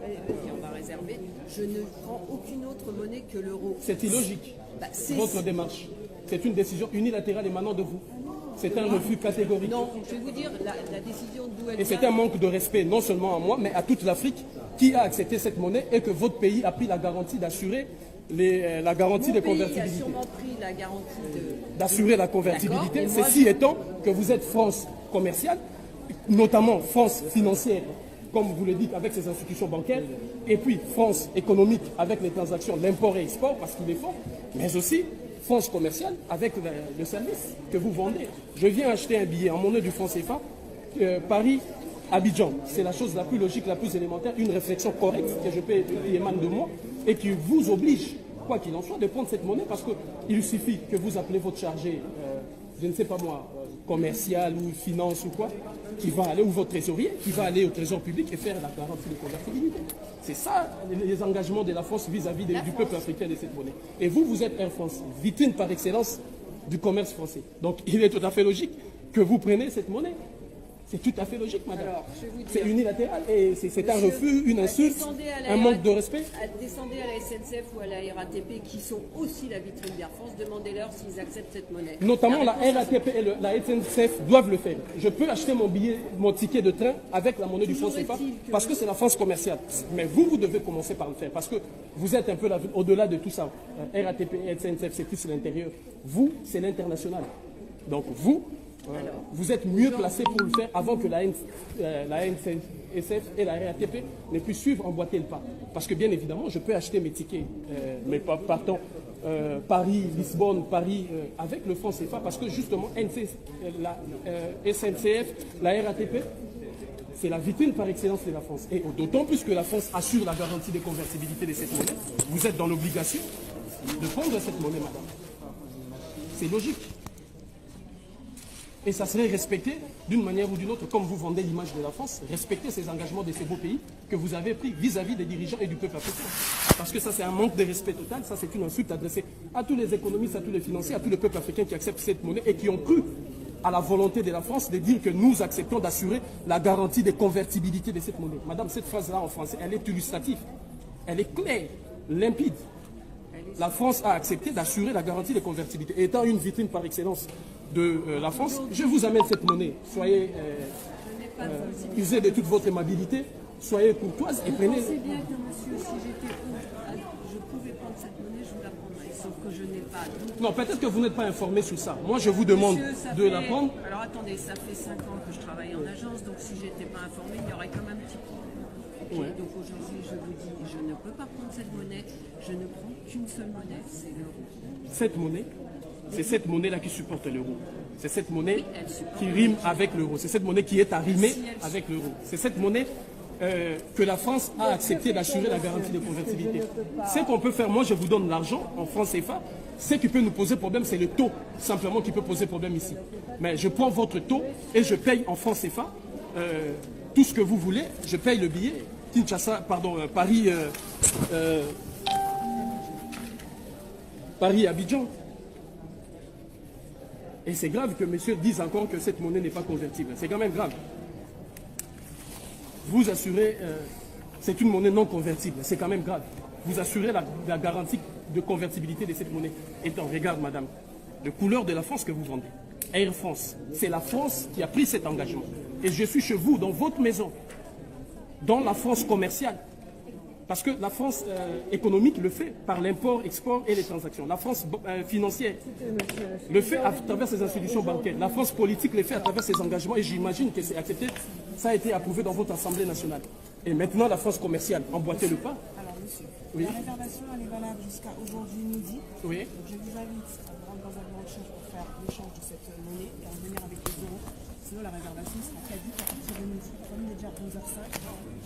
Vas-y, on va réserver. Je ne prends aucune autre monnaie que l'euro. C'est illogique, votre démarche. C'est une décision unilatérale émanant de vous. C'est un refus catégorique. Non, je vais vous dire, la décision d'où elle Et vient... c'est un manque de respect, non seulement à moi, mais à toute l'Afrique qui a accepté cette monnaie et que votre pays a pris la garantie d'assurer la garantie de convertibilité. Mon pays a sûrement pris la garantie d'assurer la convertibilité. D'accord. Ceci étant que vous êtes France commerciale, notamment France financière, comme vous le dites, avec ses institutions bancaires, et puis France économique avec les transactions, l'import et export, parce qu'il est fort, mais aussi France commerciale avec le service que vous vendez. Je viens acheter un billet en monnaie du franc CFA, Paris-Abidjan. C'est la chose la plus logique, la plus élémentaire, une réflexion correcte que je peux qui émane de moi et qui vous oblige, quoi qu'il en soit, de prendre cette monnaie parce qu'il suffit que vous appelez votre chargé, je ne sais pas moi, commercial ou finance ou quoi, qui va aller, ou votre trésorier, qui va aller au trésor public et faire la garantie de convertibilité. C'est ça les engagements de la France vis-à-vis du peuple africain de cette monnaie. Et vous, vous êtes Air France, vitrine par excellence du commerce français. Donc il est tout à fait logique que vous preniez cette monnaie. C'est tout à fait logique, madame. C'est unilatéral et c'est un refus, une insulte, un manque de respect. Descendez à la SNCF ou à la RATP, qui sont aussi la vitrine d'Air France, demandez-leur s'ils acceptent cette monnaie. Notamment la RATP et la SNCF doivent le faire. Je peux acheter mon ticket de train avec la monnaie du franc CFA parce que c'est la France commerciale. Mais vous devez commencer par le faire parce que vous êtes un peu au-delà de tout ça. RATP et SNCF, c'est plus l'intérieur. Vous, c'est l'international. Donc vous êtes mieux placé pour le faire avant que la NCF et la RATP ne puissent suivre, emboîter le pas. Parce que bien évidemment, je peux acheter mes tickets, mais partant Paris, Lisbonne, Paris, avec le franc CFA, parce que justement, la SNCF, la RATP, c'est la vitrine par excellence de la France. Et d'autant plus que la France assure la garantie de convertibilité de cette monnaie, vous êtes dans l'obligation de prendre cette monnaie, madame. C'est logique. Et ça serait respecté d'une manière ou d'une autre, comme vous vendez l'image de la France, respecter ces engagements de ces beaux pays que vous avez pris vis-à-vis des dirigeants et du peuple africain. Parce que ça, c'est un manque de respect total, ça, c'est une insulte adressée à tous les économistes, à tous les financiers, à tout le peuple africain qui accepte cette monnaie et qui ont cru à la volonté de la France de dire que nous acceptons d'assurer la garantie de convertibilité de cette monnaie. Madame, cette phrase-là en français, elle est illustrative, elle est claire, limpide. La France a accepté d'assurer la garantie de convertibilité. Et étant une vitrine par excellence de la France, je vous amène cette monnaie. Soyez usez de toute votre aimabilité, soyez courtoise et prenez... Je pensais bien que monsieur, si j'étais je pouvais prendre cette monnaie, je vous la prendrais, sauf que je n'ai pas. Non, peut-être que vous n'êtes pas informé sur ça. Moi, je vous demande de la prendre. Alors attendez, ça fait 5 ans que je travaille en agence, donc si j'étais pas informé, il y aurait quand même un petit problème. Okay, donc aujourd'hui, je vous dis, je ne peux pas prendre cette monnaie, je ne prends qu'une seule monnaie, c'est l'euro. Cette monnaie, c'est cette monnaie-là qui supporte l'euro. C'est cette monnaie qui rime avec l'euro. C'est cette monnaie qui est arrimée avec l'euro. C'est cette monnaie que la France a accepté d'assurer la garantie de convertibilité. Ce qu'on peut faire, moi je vous donne l'argent en francs CFA. Ce qui peut nous poser problème, c'est le taux, simplement, qui peut poser problème ici. Mais je prends votre taux et je paye en francs CFA tout ce que vous voulez. Je paye le billet. Kinshasa, pardon, Paris-Abidjan. Et c'est grave que monsieur dise encore que cette monnaie n'est pas convertible. C'est quand même grave. Vous assurez, c'est une monnaie non convertible. C'est quand même grave. Vous assurez la garantie de convertibilité de cette monnaie. Et donc, regarde, madame, de couleur de la France que vous vendez. Air France, c'est la France qui a pris cet engagement. Et je suis chez vous, dans votre maison, dans la France commerciale. Parce que la France économique le fait par l'import, export et les transactions. La France financière le fait à travers ses institutions bancaires. La France politique le fait à travers ses engagements. Et j'imagine que c'est accepté. Ça a été approuvé dans votre Assemblée nationale. Et maintenant, la France commerciale, emboîtez le pas. Alors, monsieur, la réservation, elle est valable jusqu'à aujourd'hui midi. Oui. Donc, je vous invite à vous rendre dans un bureau de change pour faire l'échange de cette monnaie et en venir avec les euros. Sinon, la réservation sera caduque à partir de midi. Comme il est déjà 11h05,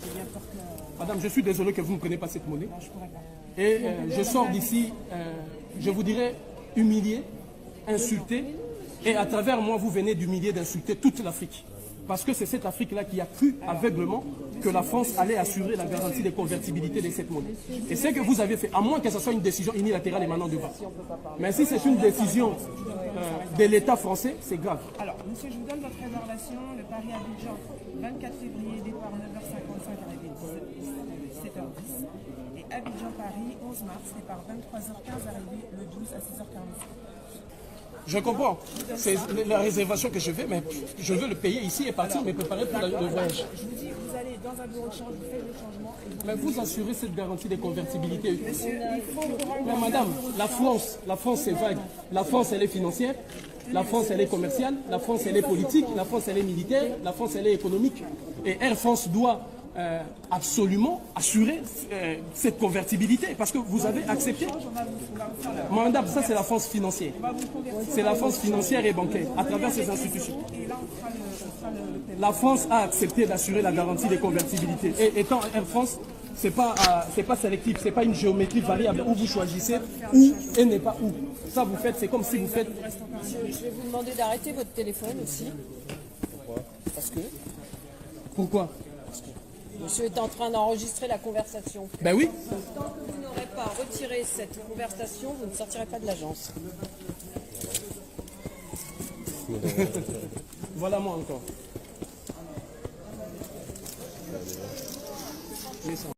j'ai bien peur que... Madame, je suis désolé que vous ne preniez pas cette monnaie. Non, je pourrais pas. Et je sors d'ici, je vous dirais, humilié, insulté. Et à travers moi, vous venez d'humilier, d'insulter toute l'Afrique. Parce que c'est cette Afrique-là qui a cru aveuglement que la France allait assurer la garantie de convertibilité de cette monnaie. Et c'est ce que vous avez fait, à moins que ce soit une décision unilatérale émanant de vous. Mais si c'est une décision de l'État français, c'est grave. Alors, monsieur, je vous donne votre réservation. Le Paris-Abidjan, 24 février, départ 9h55, arrivée 17h. 17h10. Et Abidjan-Paris, 11 mars, départ 23h15, arrivée le 12 à 6h45. Je comprends. C'est la réservation que je fais, mais je veux le payer ici et partir, me préparer pour le voyage. Je vous dis, vous allez dans un bureau de change, vous faites le changement. Et vous... Mais vous assurez cette garantie des convertibilités. Monsieur, il faut vous rendre Mais madame, la France c'est vague. La France, elle est financière. La France, elle est commerciale. La France, elle est politique. La France, elle est militaire. La France, elle est économique. Et Air France doit absolument assurer cette convertibilité parce que vous avez accepté. Madame, ça c'est la France financière. C'est la France financière et bancaire à travers ces institutions. La France a accepté d'assurer la garantie des convertibilités. Et étant Air France, c'est pas sélectif, c'est pas une géométrie variable où vous choisissez où et n'est pas où. Ça vous faites, c'est comme si vous faites. Je vais vous demander d'arrêter votre téléphone aussi. Pourquoi? Parce que. Pourquoi? Monsieur est en train d'enregistrer la conversation. Ben oui. Tant que vous n'aurez pas retiré cette conversation, vous ne sortirez pas de l'agence. Voilà moi encore.